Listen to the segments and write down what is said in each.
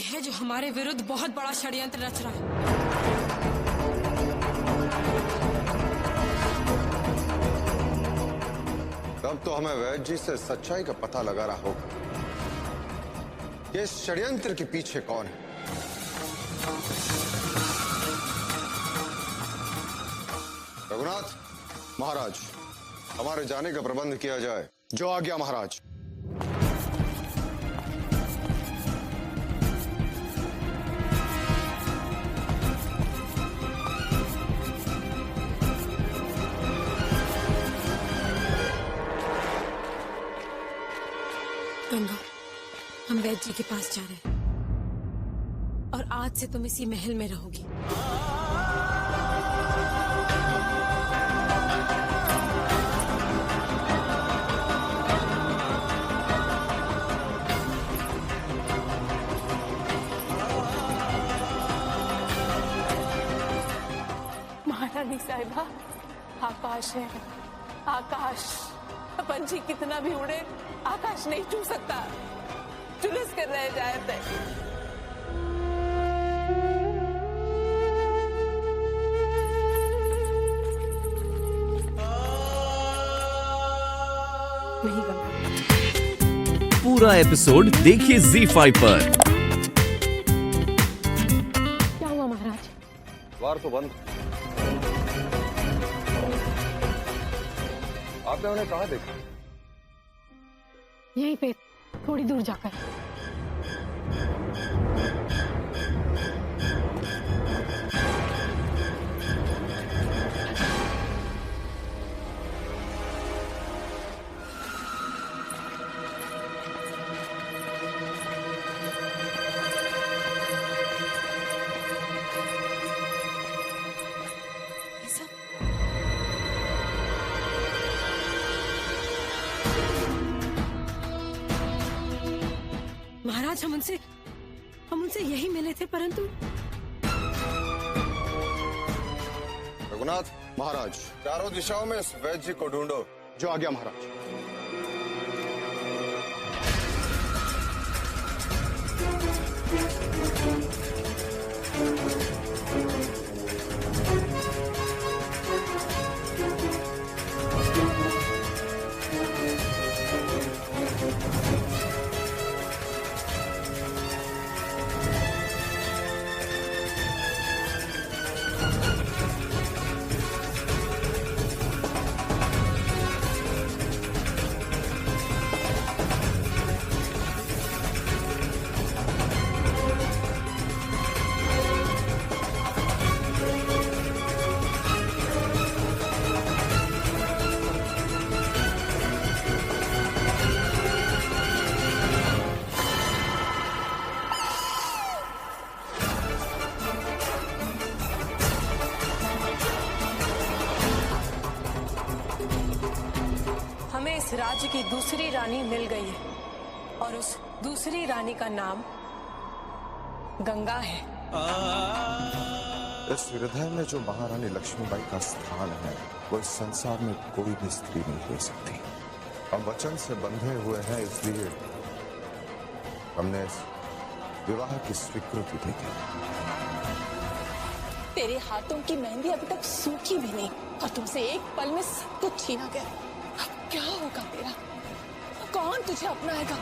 है जो हमारे विरुद्ध बहुत बड़ा षड्यंत्र रच रहा है। तब तो हमें वैद्य जी से सच्चाई का पता लगाना होगा कि इस षड्यंत्र के पीछे कौन है। रघुनाथ महाराज, हमारे जाने का प्रबंध किया जाए। जो आज्ञा महाराज। गंगा, हम वैद्य जी के पास जा रहे हैं और आज से तुम इसी महल में रहोगी। महारानी साहिबा, आकाश है, आकाश। अपन जी कितना भी उड़े, आकाश नहीं छू सकता। जुलूस कर रहे जाए थे। नहीं गंगा। पूरा एपिसोड देखिए ZEE5 पर। क्या हुआ महाराज? द्वार तो बंद। आपने उन्हें कहाँ देखा? यहीं पे थोड़ी दूर जाकर। ये सब महाराज, हम उनसे यही मिले थे, परंतु रघुनाथ महाराज, चारों दिशाओं में इस वैद्य जी को ढूंढो। जो आज्ञा महाराज। हमें इस राज्य की दूसरी रानी मिल गई है और उस दूसरी रानी का नाम गंगा है। इस हृदय में जो महारानी लक्ष्मीबाई का स्थान है, वो इस संसार में कोई भी स्त्री नहीं ले सकती। हम वचन से बंधे हुए हैं, इसलिए हमने इस विवाह की स्वीकृति दी थी। तेरे हाथों की मेहंदी अभी तक सूखी भी नहीं और तुमसे एक पल में सब कुछ छीना गया। अब क्या होगा तेरा? कौन तुझे अपनाएगा?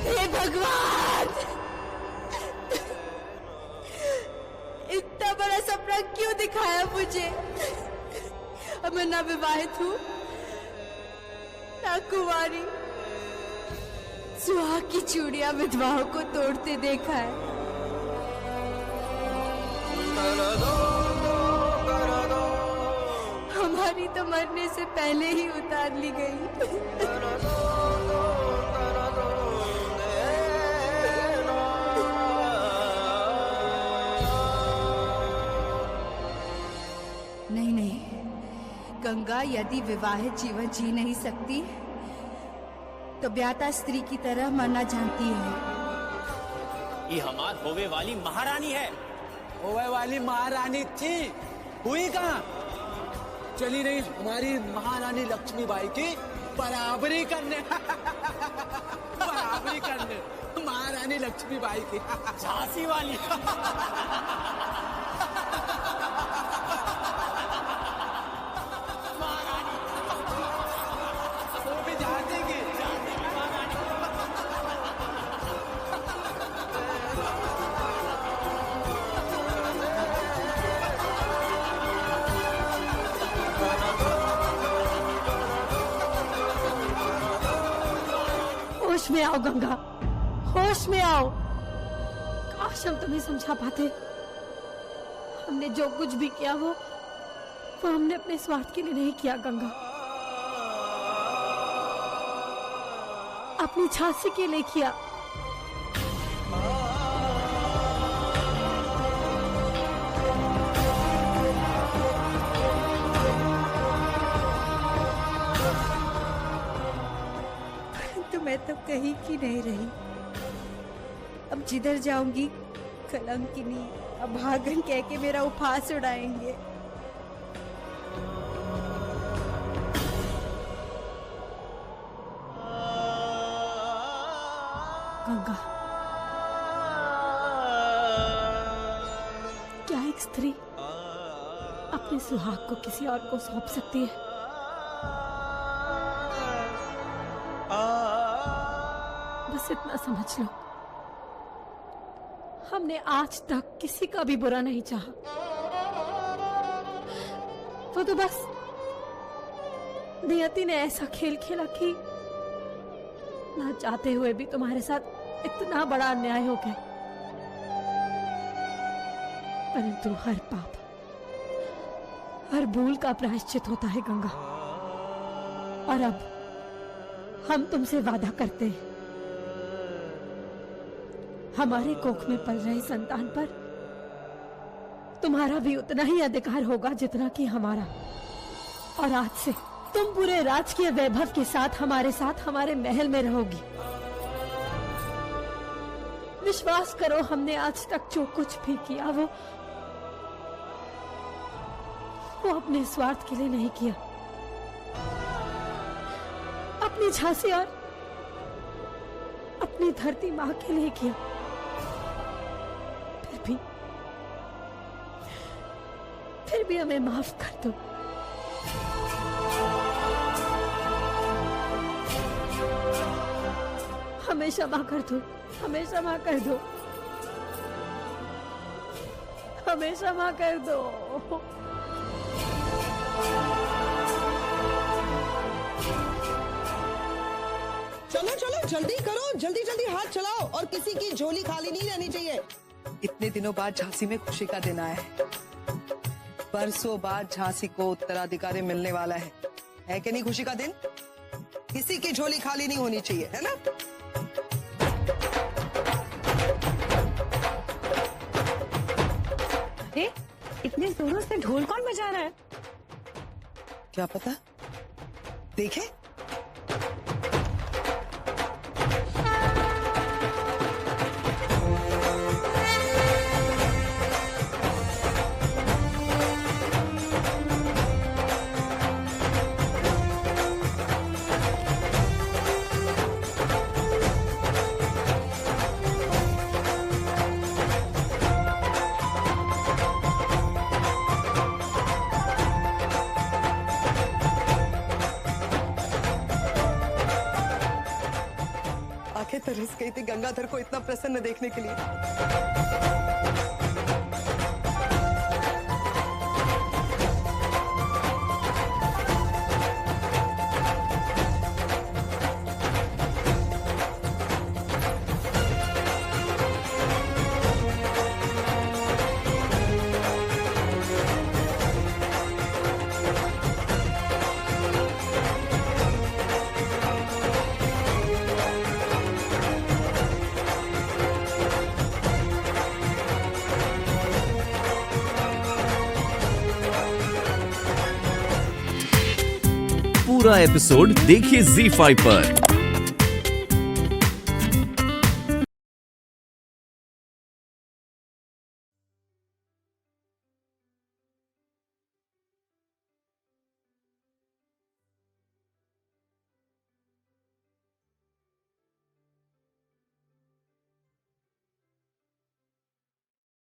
हे भगवान, इतना बड़ा सपना क्यों दिखाया मुझे? अब मैं ना विवाहित हूँ ना कुंवारी। सुहाग की चूड़ियां विधवाओं को तोड़ते देखा है। हमारी तो मरने से पहले ही उतार ली गई। नहीं नहीं, गंगा यदि विवाहित जीवन जी नहीं सकती तो ब्याता स्त्री की तरह मरना जानती है। ये हमार होवे वाली महारानी है। होवे वाली महारानी थी, हुई कहाँ? चली नहीं हमारी महारानी लक्ष्मीबाई की बराबरी करने बराबरी करने महारानी लक्ष्मीबाई की झांसी वाली। वो भी झांसी की होश में आओ गंगा, होश में आओ। काश हम तुम्हें समझा पाते। हमने जो कुछ भी किया वो हमने अपने स्वार्थ के लिए नहीं किया गंगा, अपनी झांसी के लिए किया। तो मैं तो कहीं की नहीं रही। अब जिधर जाऊंगी कलंकिनी अभागन कह के मेरा उपहास उड़ाएंगे। गंगा, क्या एक स्त्री अपने सुहाग को किसी और को सौंप सकती है? बस इतना समझ लो, हमने आज तक किसी का भी बुरा नहीं चाहा। वो तो बस नियति ने ऐसा खेल खेला कि ना चाहते हुए भी तुम्हारे साथ इतना बड़ा अन्याय हो गया। परंतु हर पाप, हर भूल का प्रायश्चित होता है गंगा। और अब हम तुमसे वादा करते हैं, हमारे कोख में पल रहे संतान पर तुम्हारा भी उतना ही अधिकार होगा जितना कि हमारा। और आज से तुम पूरे राजकीय वैभव के साथ हमारे महल में रहोगी। विश्वास करो, हमने आज तक जो कुछ भी किया वो अपने स्वार्थ के लिए नहीं किया, अपनी झांसी और अपनी धरती मां के लिए किया। फिर भी हमें माफ कर दो। हमें क्षमा कर दो, हमें क्षमा कर दो, हमें क्षमा कर दो। चलो चलो जल्दी करो, जल्दी जल्दी हाथ चलाओ और किसी की झोली खाली नहीं रहनी चाहिए। इतने दिनों बाद झांसी में खुशी का दिन आया है। बरसों बाद झांसी को उत्तराधिकारी मिलने वाला है कि नहीं खुशी का दिन? किसी की झोली खाली नहीं होनी चाहिए, है ना? अरे इतने जोरों से ढोल कौन बजा रहा है? क्या पता, देखे। आंखें तरस गई थी गंगाधर को इतना प्रसन्न देखने के लिए। पूरा एपिसोड देखिए ZEE5 पर।